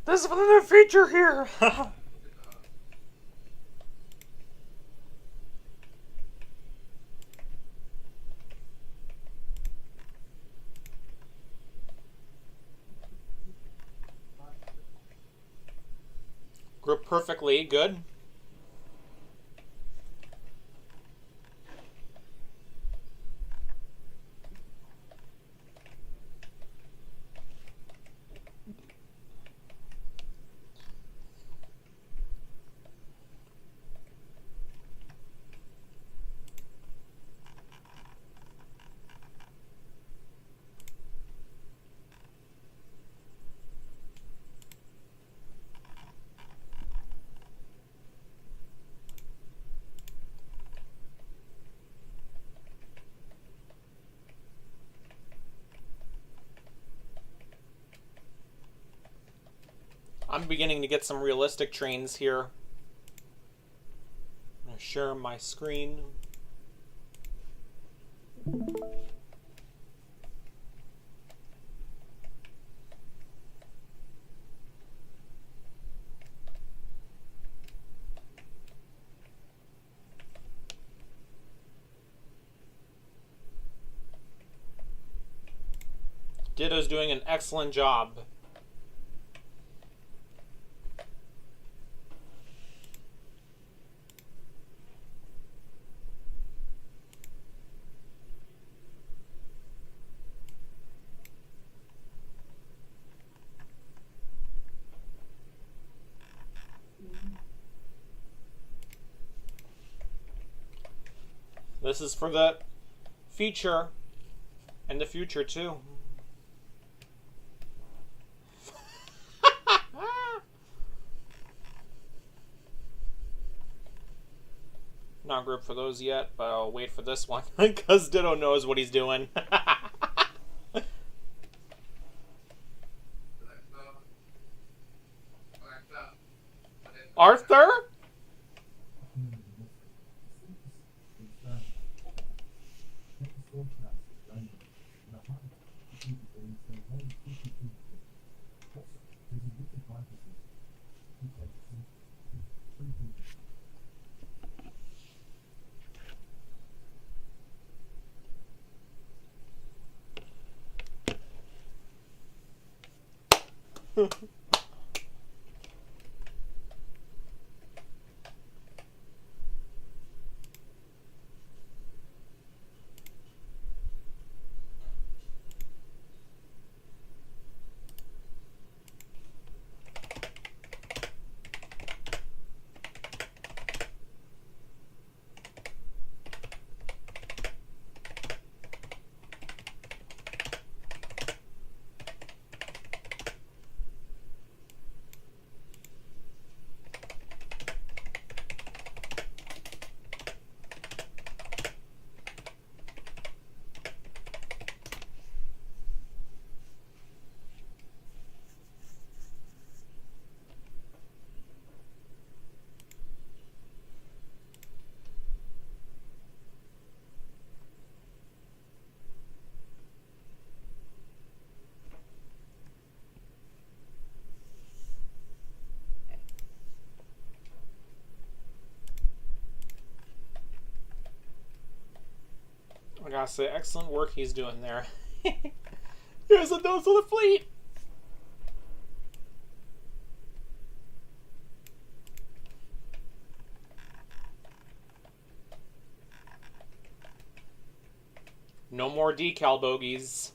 This is another feature here. Group perfectly, good. I'm beginning to get some realistic trains here. I'm going to share my screen. Ditto's doing an excellent job. This is for the feature and the future too. Not group for those yet, but I'll wait for this one because Ditto knows what he's doing. Arthur? I gotta say, excellent work he's doing there. Here's a nose of the fleet! No more decal bogeys.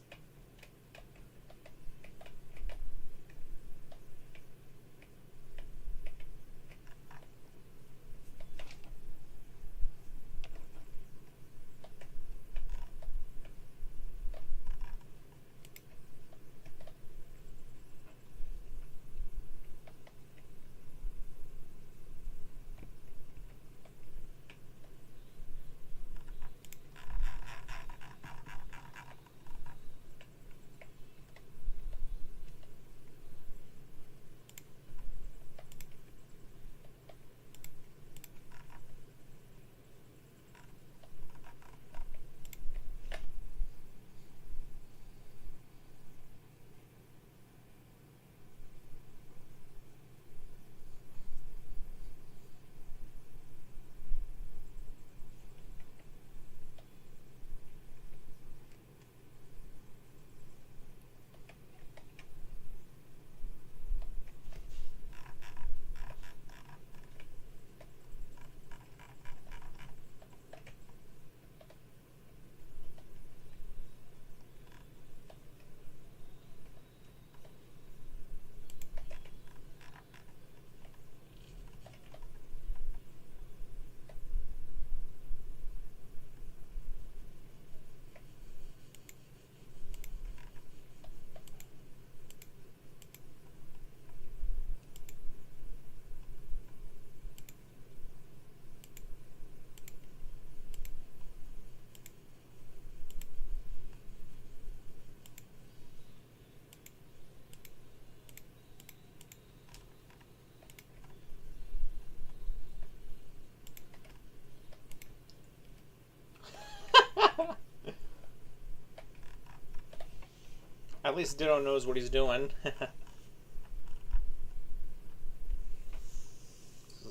At least Ditto knows what he's doing. Just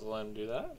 let him do that.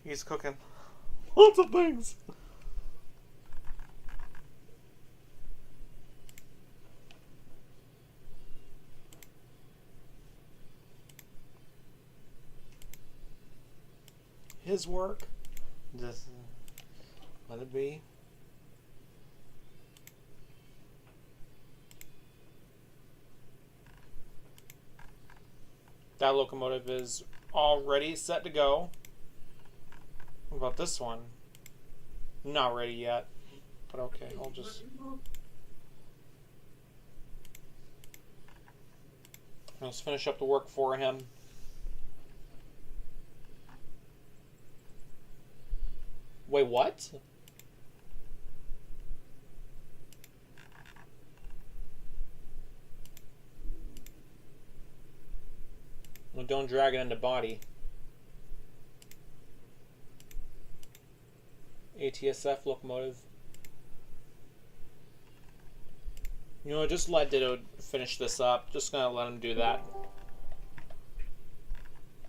He's cooking lots of things. His work. Just let it be. That locomotive is already set to go. What about this one? Not ready yet. But okay, I'll just... Let's finish up the work for him. Wait, what? Well, don't drag it into body. ATSF locomotive. You know, just let Ditto finish this up. Just gonna let him do that.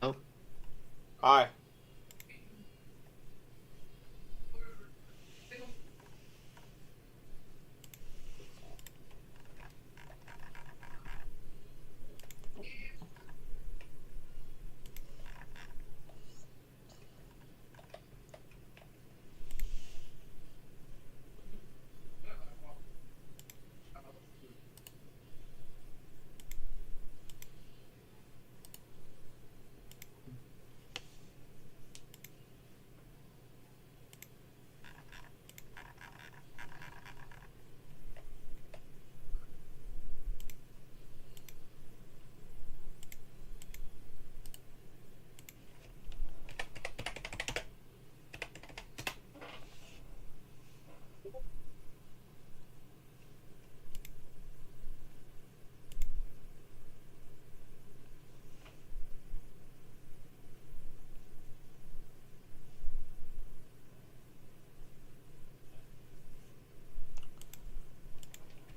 Oh. Aye.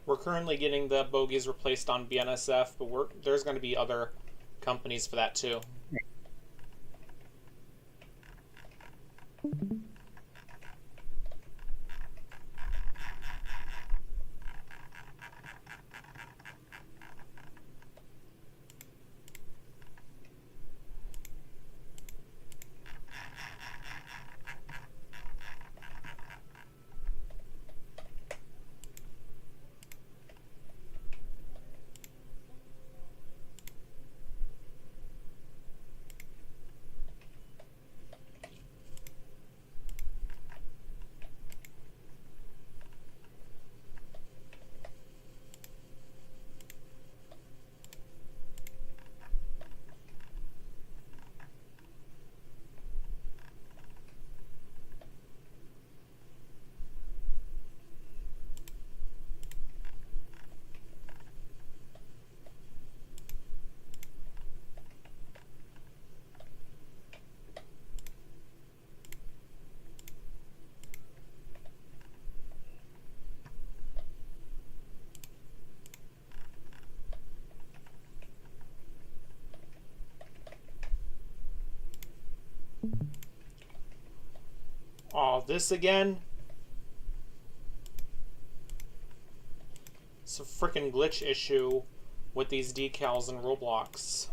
We're currently getting the bogies replaced on BNSF, but there's going to be other companies for that too. Oh, this again? It's a freaking glitch issue with these decals in Roblox.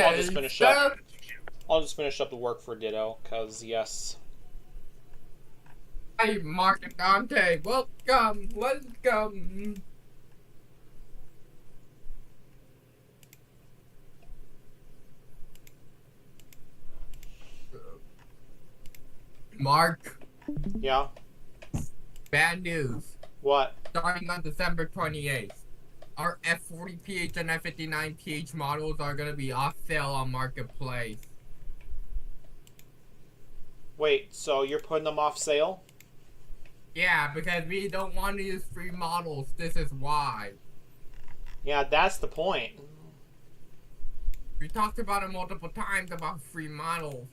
I'll just finish up. I'll just finish up the work for Ditto, cause yes. Hey, Mark and Dante, welcome. Mark. Yeah. Bad news. What? Starting on December 28th, our F40PH and F59PH models are gonna be off sale on Marketplace. Wait, so you're putting them off sale? Yeah, because we don't want to use free models. This is why. Yeah, that's the point. We talked about it multiple times about free models.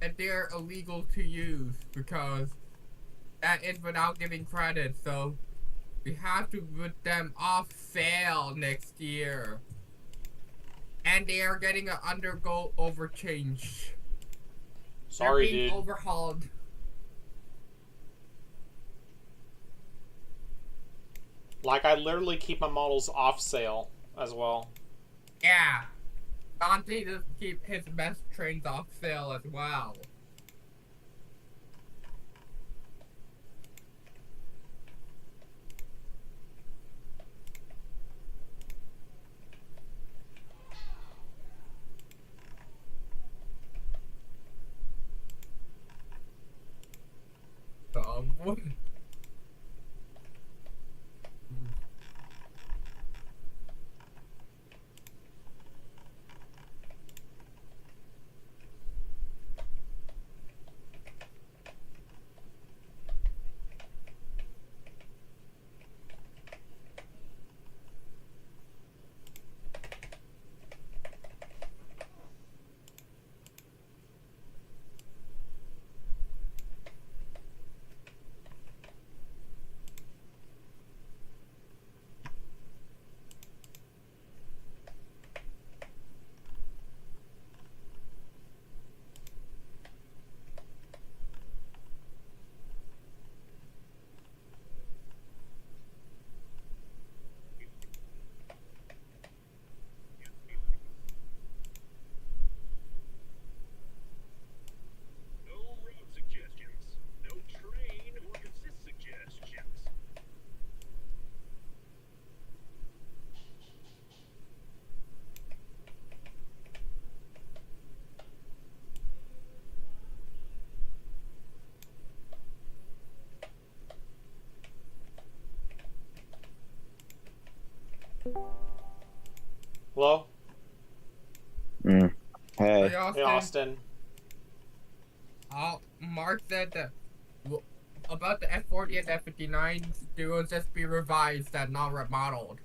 And they're illegal to use because that is without giving credit. So we have to put them off sale next year. And they are getting to undergo overchange. Sorry, They're being dude. overhauled. Like, I literally keep my models off sale as well. Yeah. Dante does keep his best trains off sale as well. What? Hey, Hey, Hey, Austin. Austin. Mark said that w- about the F40 and F59, they will just be revised and not remodeled,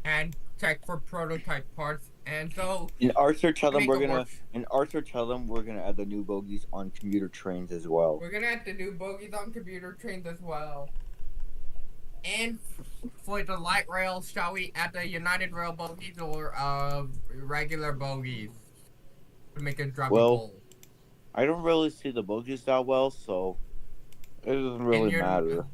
and check for prototype parts. And so and Arthur, tell them make we're a gonna. work. And Arthur, tell them we're gonna add the new bogies on commuter trains as well. We're gonna have to do bogies on computer trains as well. And for the light rail, shall we add the United Rail bogies or regular bogies to make it Well, drivable? I don't really see the bogies that well, so it doesn't And really matter.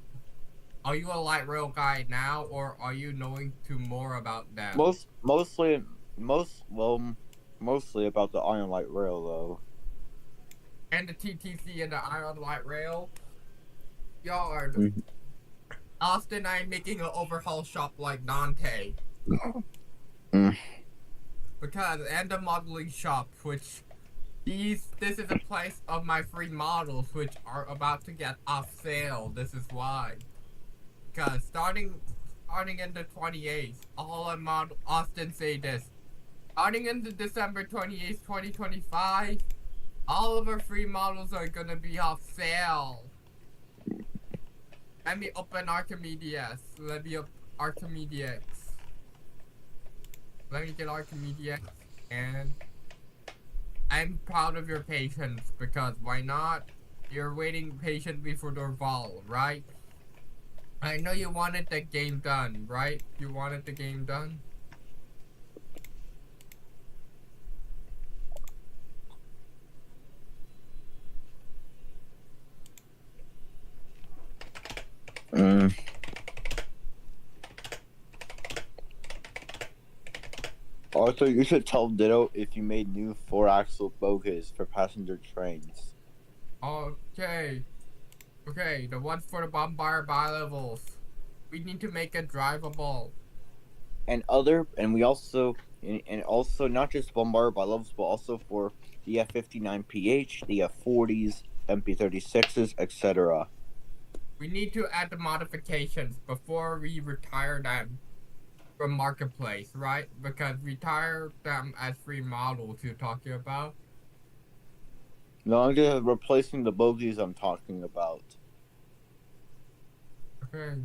are you a light rail guy now, or are you knowing to more about them? Mostly, mostly about the Iron Light Rail though. And the TTC and the Iron Light Rail yard. Mhm. Austin, I'm making an overhaul shop like Dante. Mm. Because and the modeling shop, which this is a place of my free models which are about to get off sale. This is why. Because starting in the 28th, all I mod Austin say this. Starting in the December 28th, 2025, all of our free models are gonna be off sale. Let me open Archimedes. Let me up Archimedes. Let me get Archimedes. And I'm proud of your patience because why not? You're waiting patiently for Dorval, right? I know you wanted the game done, right? You wanted the game done? Mm. Arthur, you should tell Ditto if you made new four-axle bogies for passenger trains. Okay. Okay, the ones for the Bombard bi-levels. We need to make it drivable. And we also and also not just bombarded by levels, but also for the F59PH, the F40s, MP36s, etc. We need to add the modifications before we retire them from Marketplace, right? Because retire them as free models you're talking about. No, I'm just replacing the bogies I'm talking about. Okay.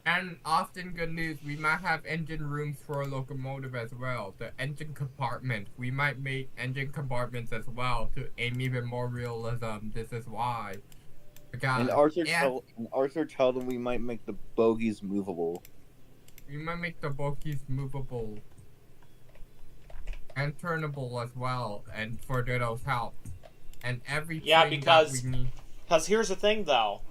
And Austin, good news, we might have engine rooms for a locomotive as well. The engine compartment. We might make engine compartments as well to aim even more realism. This is why. And Because Arthur tell them we might make the bogies movable. we might make the bogies movable and turnable as well, and for Ditto's help. And every Yeah, train that we because need. here's the thing though.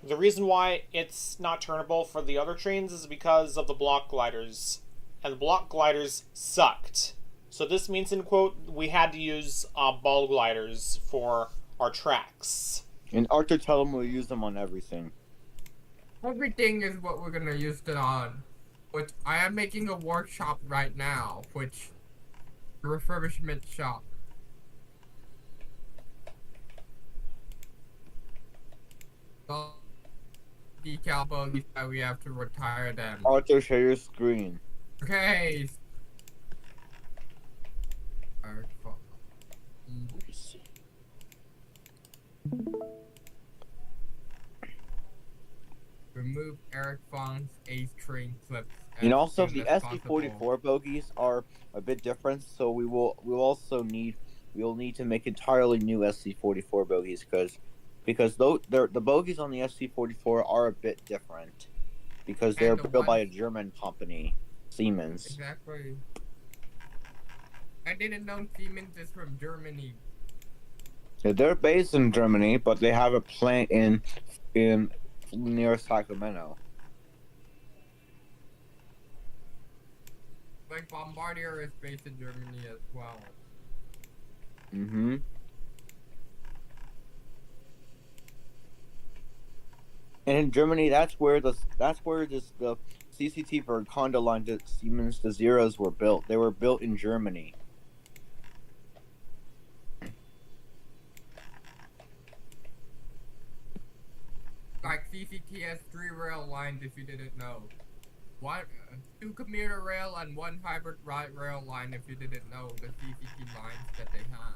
The reason why it's not turnable for the other trains is because of the block gliders, and the block gliders sucked. So this means, in quote, we had to use ball gliders for our tracks. And Arthur tell them we'll use them on everything. Everything is what we're gonna use it on. Which I am making a workshop right now, which refurbishment shop. So, decal bogies that we have to retire them. Arthur, share your screen. Okay. Remove Eric Font's Ace train clips. And also the SC44 bogies are a bit different, so we'll need to make entirely new SC44 bogies because the bogies on the SC44 are a bit different because they're built by a German company, Siemens. Exactly. I didn't know Siemens is from Germany. Yeah, they're based in Germany, but they have a plant in near Sacramento. Like Bombardier is based in Germany as well. Mm-hmm. And in Germany, that's where the CCT for Conda line to Siemens the Zeros were built. They were built in Germany. like CCT has 3 rail lines if you didn't know. 2 commuter rail and 1 hybrid light rail line if you didn't know the CCT lines that they have.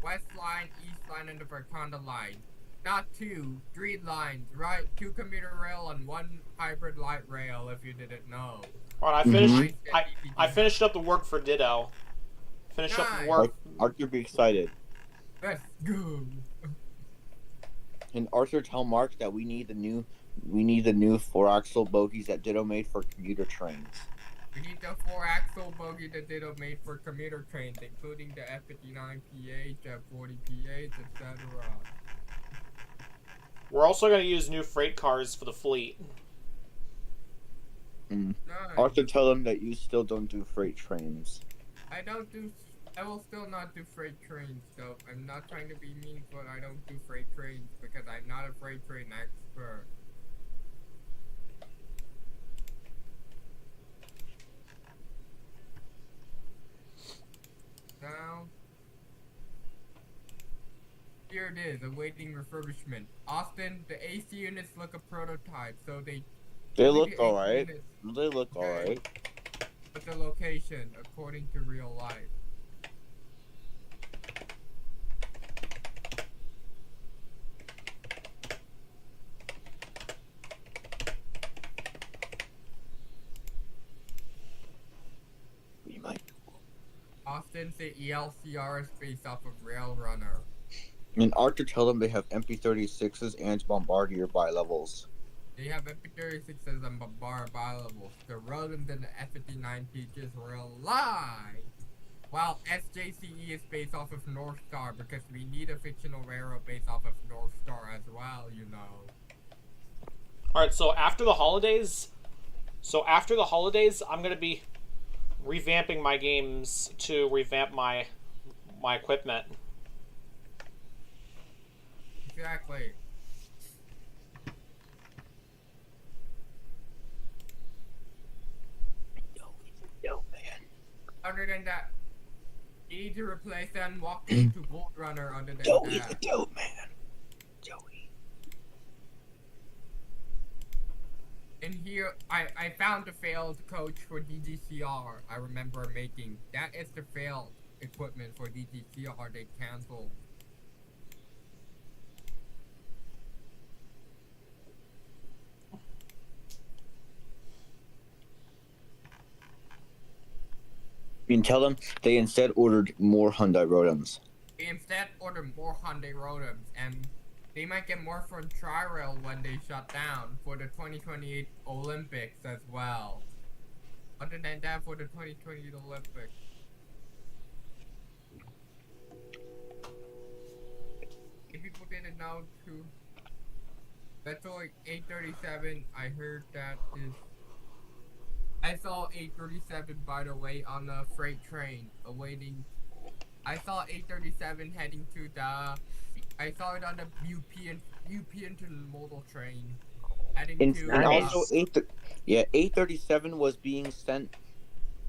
West line, east line, and the Verconda line. Not 2, 3 lines, right? 2 commuter rail and 1 hybrid light rail if you didn't know. Alright, I finished up the work for Ditto. Finished up the work. Arthur, be excited. Let's go. And Arthur, tell Mark that we need the new 4-axle bogies that Ditto made for commuter trains. We need the 4-axle bogie that Ditto made for commuter trains, including the F59PH, F40PH, etc. We're also going to use new freight cars for the fleet. Mm. Nice. Arthur, tell them that you still don't do freight trains. I will still not do freight trains, though. I'm not trying to be mean, but I don't do freight trains because I'm not a freight train expert. Now, here it is, awaiting refurbishment. Austin, the AC units look a prototype, so they look alright. They look alright. But the location, according to real life. We might. Austin, the ELCR is based off of Rail Runner. And Arthur, tell them they have MP36s and Bombardier bi-levels. They have MP36s and Bombardier bi-levels. The Rodent and the F59 pages were alive. While SJCE is based off of North Star because we need a fictional railroad based off of North Star as well, you know. Alright, so after the holidays, I'm going to be revamping my games to revamp my equipment. Exactly. Yo, man. Other than that, you need to replace them walking to Gold Runner other than Joey that. the dope man. Joey. And here, I found the failed coach for DGCR I remember making. That is the failed equipment for DGCR they canceled. You can tell them they instead ordered more Hyundai Rotoms. They instead ordered more Hyundai Rotoms, and they might get more from Tri-Rail when they shut down for the 2028 Olympics as well. Other than that, for the 2028 Olympics. If people didn't know too, that's only 837. I heard that is. I saw 837 by the way on the freight train awaiting. I saw 837 heading to the. I saw it on the UP intermodal train heading to. And also 837 was being sent.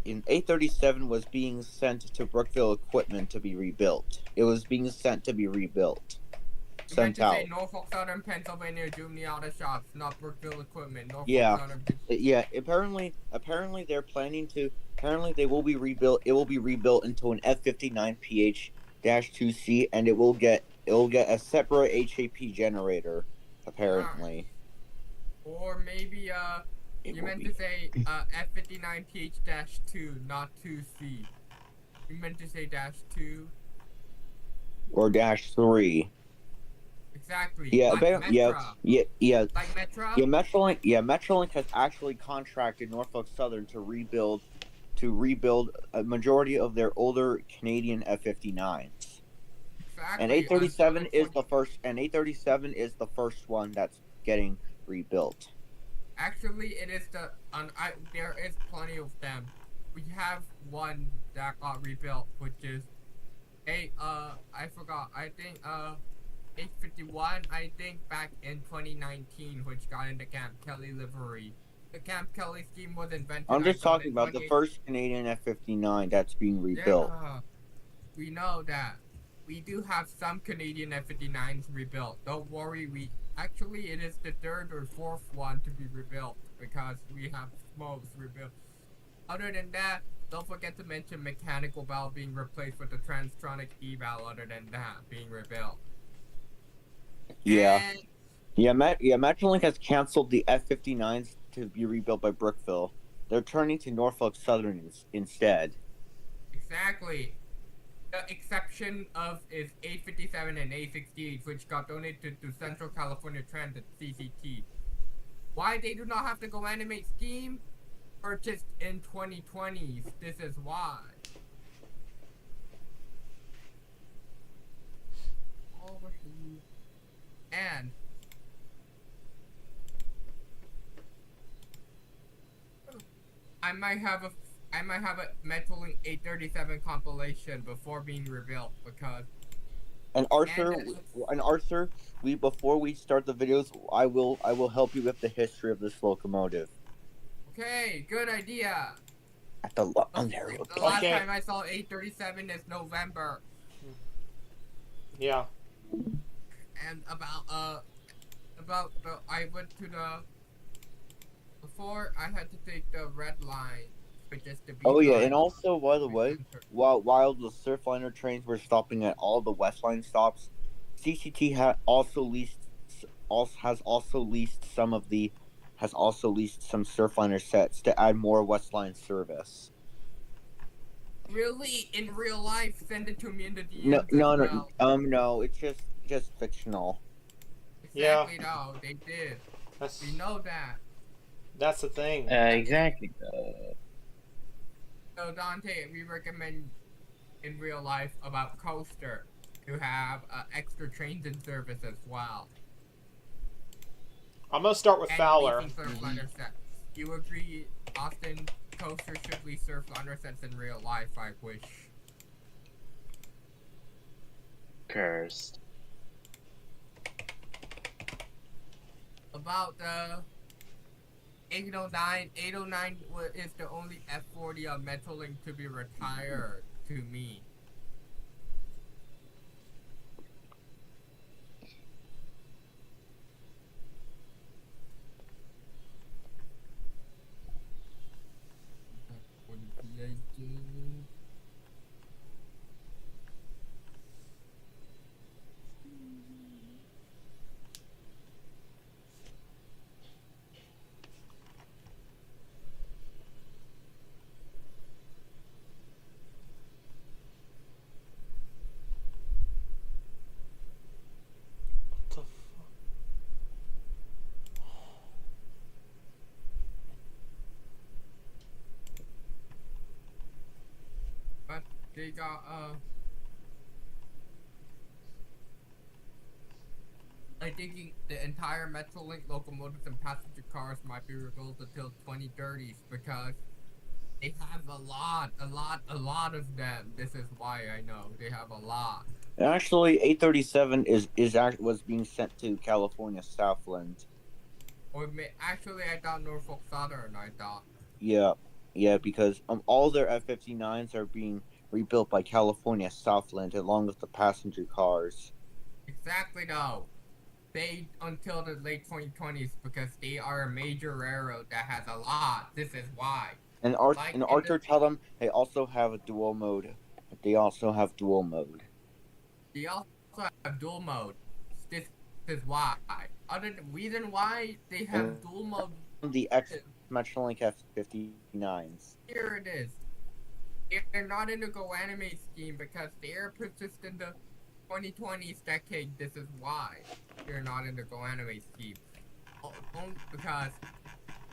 837 was being sent to Brookville Equipment to be rebuilt. It was being sent to be rebuilt. Sent out. Say Norfolk Southern Pennsylvania Junior Auto Shops, not Brookville Equipment. Norfolk Southern. Yeah. Apparently they're planning to. Apparently they will be rebuilt. It will be rebuilt into an F59PH-2C, and it will get a separate HAP generator. Apparently. Or maybe you meant to say F59PH-2, not 2C. You meant to say -2 or -3. Exactly. Yeah, like yeah. Like Metro? Yeah, Metrolink has actually contracted Norfolk Southern to rebuild a majority of their older Canadian F59s. Exactly. And 837 is the first. And 837 is the first one that's getting rebuilt. Actually, it is there is plenty of them. We have one that got rebuilt, which is I forgot. I think 851. I think back in 2019, which got into Camp Kelly livery. The Camp Kelly scheme was invented. I'm just talking about the first Canadian F59 that's being rebuilt. Yeah, we know that. we do have some Canadian F-59s rebuilt. Don't worry, actually it is the third or fourth one to be rebuilt because we have most rebuilt. Other than that, don't forget to mention mechanical valve being replaced with the Transtronic eval. Other than that, being rebuilt. Yeah. And Metrolink has canceled the F-59s to be rebuilt by Brookville. They're turning to Norfolk Southern instead. exactly. The exception of is A57 and A68, which got donated to Central California Transit (CCT). Why they do not have to go animate scheme? Purchased in 2020s. This is why. And I might have a Metrolink 837 compilation before being rebuilt because And Arthur, we before we start the videos, I will help you with the history of this locomotive. okay, good idea. At the Ontario. The last Okay. time I saw 837 is November. Yeah. And about the I went to the before I had to take the red line for just the B Oh yeah, line. and also by the way, while the Surfliner trains were stopping at all the West Line stops, CCT has also leased some Surfliner sets to add more West Line service. Really, in real life, send it to me in the DMs No, as well. no, it's just fictional. Exactly, no, they did. That's We know that. that's the thing. Exactly. So Dante, we recommend in real life about Coaster to have extra trains in service as well. I'm gonna start with And Fowler. leasing Surfliner sets. You agree, Austin? Coaster should lease Surfliner sets in real life. I wish. Cursed. About the 809, 809 is the only F40 on Metrolink to be retired to me. What the fuck? But they got I think the entire Metrolink locomotives and passenger cars might be rebuilt until 2030s because they have a lot of them. This is why I know they have a lot. And actually, 837 was being sent to California Southland. Or actually, I thought Norfolk Southern. I thought. Yeah, because all their F-59s are being rebuilt by California Southland along with the passenger cars. Exactly though. They until the late 2020s because they are a major railroad that has a lot. This is why. And Arthur, tell them they also have a dual mode. They also have dual mode. They also have dual mode. This is why. Other reason why they have dual mode. The Metrolink F-59s. Here it is. They're not in the Go Anime scheme because they're purchased in the 2020s decade. This is why they're not in the Go Anime scheme. Because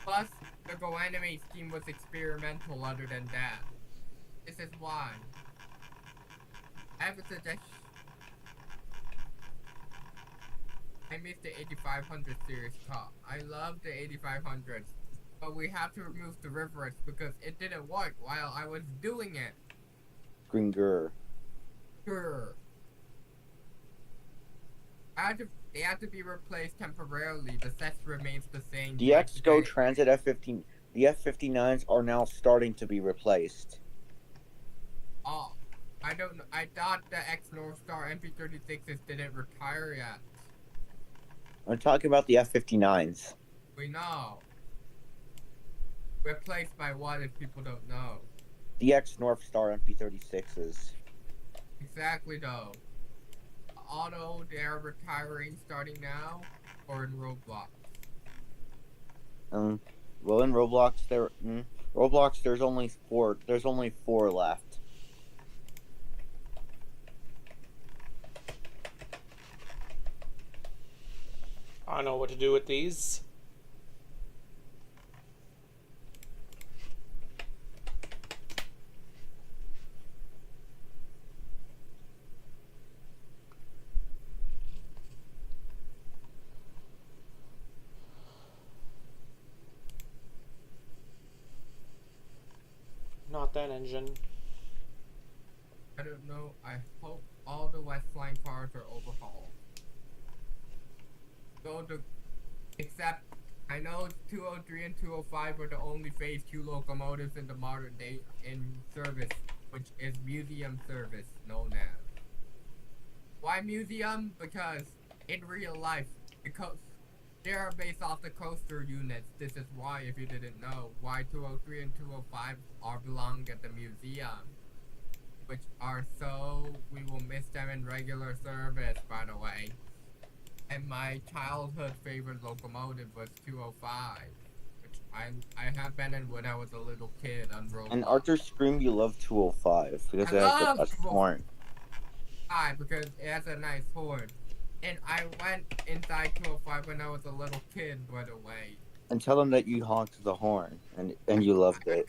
plus the Go Anime scheme was experimental. Other than that, this is why. I have a suggestion. I missed the 8500 series top. I love the 8500s, but we have to remove the reverse because it didn't work while I was doing it. Gringer. Sure. They had to be replaced temporarily. The set remains the same. The Exco Transit F-15, the F-59s are now starting to be replaced. Oh, I don't know. I thought the X North Star MP36s didn't retire yet. I'm talking about the F-59s. We know. Replaced by what if people don't know? The X North Star MP36s. Exactly though. Although they're retiring starting now, or in Roblox. Well, in Roblox, Roblox, there's only four. There's only four left. I don't know what to do with these. Not that engine. I don't know. I hope all the West Line cars are overhauled. Except, I know 203 and 205 are the only Phase 2 locomotives in the modern day in service, which is museum service known as. Why museum? Because in real life, they are based off the coaster units. This is why, if you didn't know, why 203 and 205 belong at the museum. Which are we will miss them in regular service, by the way. And my childhood favorite locomotive was 205, which I have been in when I was a little kid on Roblox. And Arthur screamed you love 205 because it has the best horn. Why? Because it has a nice horn. And I went inside 205 when I was a little kid, by the way. And tell them that you honked the horn and you loved it.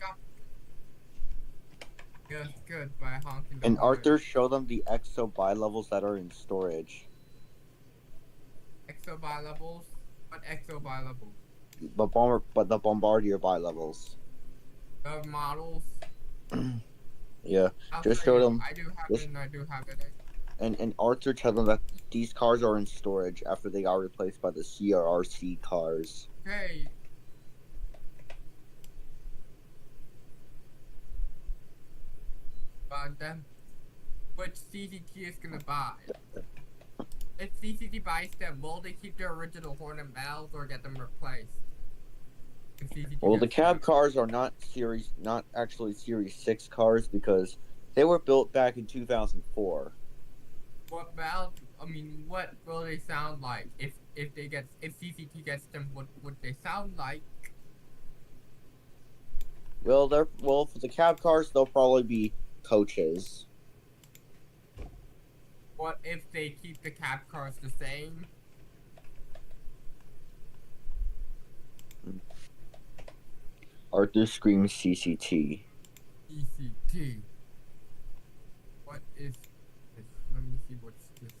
Yes, good, by honking the And horn. Arthur, show them the EXO bi-levels that are in storage. EXO bi-levels? What EXO bi-levels? The Bombardier bi-levels. The models? Yeah, just show them. I do have it. And Arthur, tell them that these cars are in storage after they got replaced by the CRRC cars. Hey. About them. Which CCT is gonna buy? If CCT buys them, will they keep their original horn and bells or get them replaced? Well, the cab cars are not actually Series 6 cars because they were built back in 2004. What will they sound like if CCT gets them? What would they sound like? Well, for the cab cars, they'll probably be coaches. What if they keep the cab cars the same? Arthur screams CCT. CCT. What is this? Let me see what's this.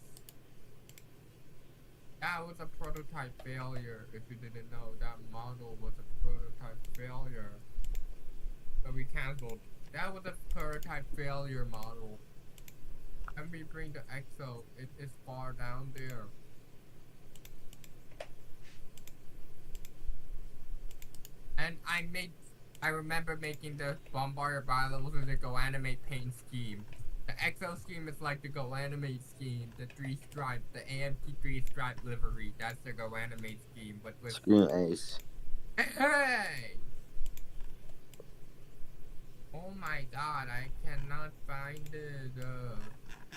That was a prototype failure. If you didn't know, that model was a prototype failure. So we cancelled. That was a prototype failure model. Let me bring the EXO. It is far down there. And I remember making the Bombardier bi-levels with the Go Animate paint scheme. The EXO scheme is like the Go Animate scheme, the 3-stripe, the AMT 3-stripe livery. That's the Go Animate scheme, but with Scream Ace. Hey! Oh my god, I cannot find it.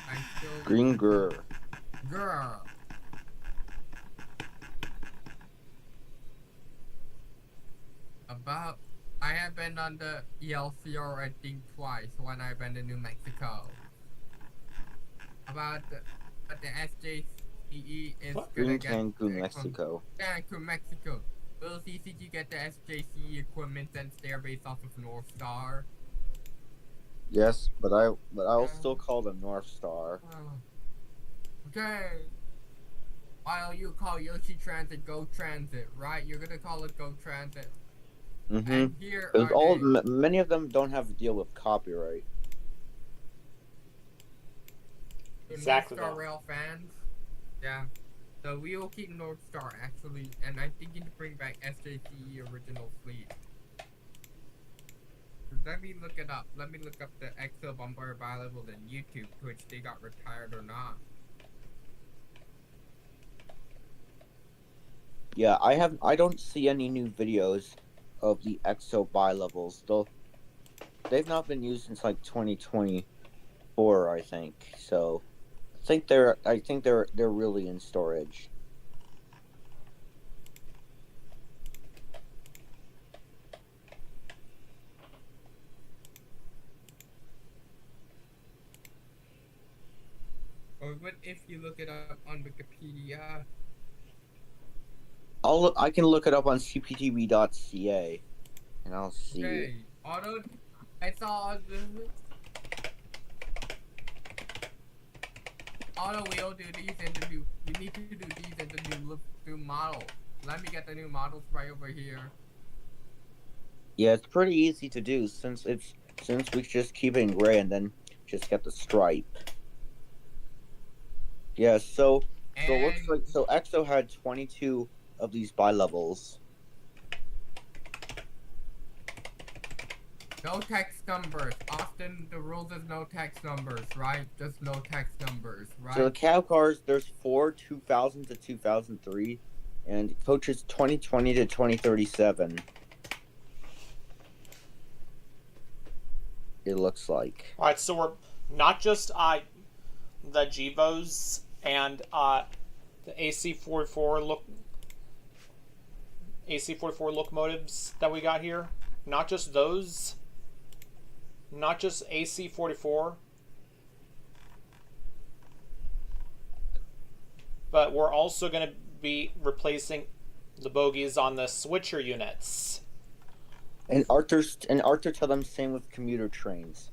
I still Green Grr. Girl. I have been on the ELCR I think twice when I've been to New Mexico. About the SJCE is gonna get Cancun, Mexico. Cancun, Mexico. Will CCG get the SJCE equipment since they're based off of North Star? Yes, but I'll still call them North Star. Okay. While you call Yoshi Transit Go Transit, right? You're gonna call it Go Transit. Mm-hmm. And here many of them don't have to deal with copyright. Exactly. North Star Rail fans. Yeah. So we will keep North Star actually, and I'm thinking to bring back SJCE original fleet. Let me look it up. Let me look up the Exo Bomber bi-levels in YouTube, which they got retired or not. Yeah, I don't see any new videos of the EXO bi-levels. They've not been used since like 2024, I think. So I think they're really in storage. Or what if you look it up on Wikipedia? I can look it up on cptv.ca and I'll see it. Okay, I saw the auto. We'll do these in the new. We need to do these in the new model. Let me get the new models right over here. Yeah, it's pretty easy to do since we just keep it in gray and then just get the stripe. Yeah, so it looks like EXO had 22 of these bi-levels. No text numbers. Often the rules is no text numbers, right? Just no text numbers, right? So the cab cars, there's 4 2000 to 2003, and coaches 2020 to 2037. It looks like. All right, so we're not just the Gevos and the AC44 locomotives that we got here. Not just those. Not just AC44. But we're also going to be replacing the bogies on the switcher units. And Arthur told them same with commuter trains.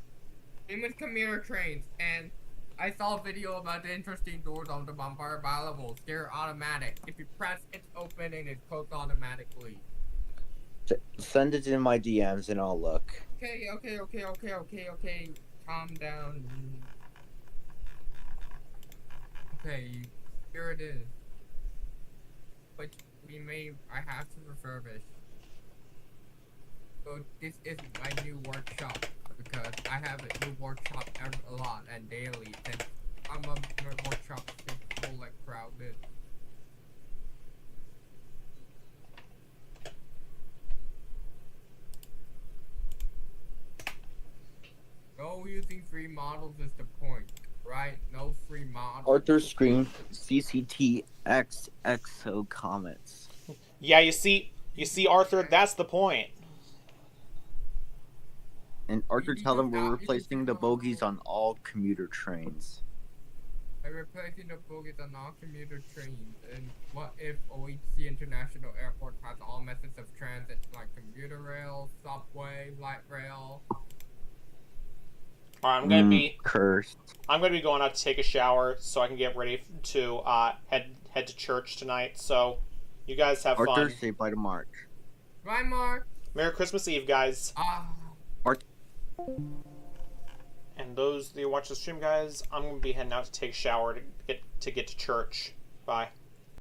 Same with commuter trains, and I saw a video about the interesting doors on the Bombard bi-levels. They're automatic. If you press, it's open and it closes automatically. Send it in my DMs and I'll look. Okay. Calm down. Okay, here it is. But I have to refurbish. So this is my new workshop because I have a new workshop a lot and daily. And my workshop is so like crowded. No using free models is the point, right? No free models. Arthur screamed CCTXXO comments. Yeah, you see, Arthur, that's the point. And Arthur tell them we're replacing the bogies on all commuter trains. We're replacing the bogies on all commuter trains. And what if OHC International Airport has all methods of transit like commuter rail, subway, light rail? All right, I'm gonna be cursed. I'm gonna be going out to take a shower so I can get ready to head to church tonight. So, you guys have fun. Arthur, say bye to Mark. Bye, Mark. Merry Christmas Eve, guys. And those that you watch the stream, guys, I'm gonna be heading out to take a shower to get to church. Bye.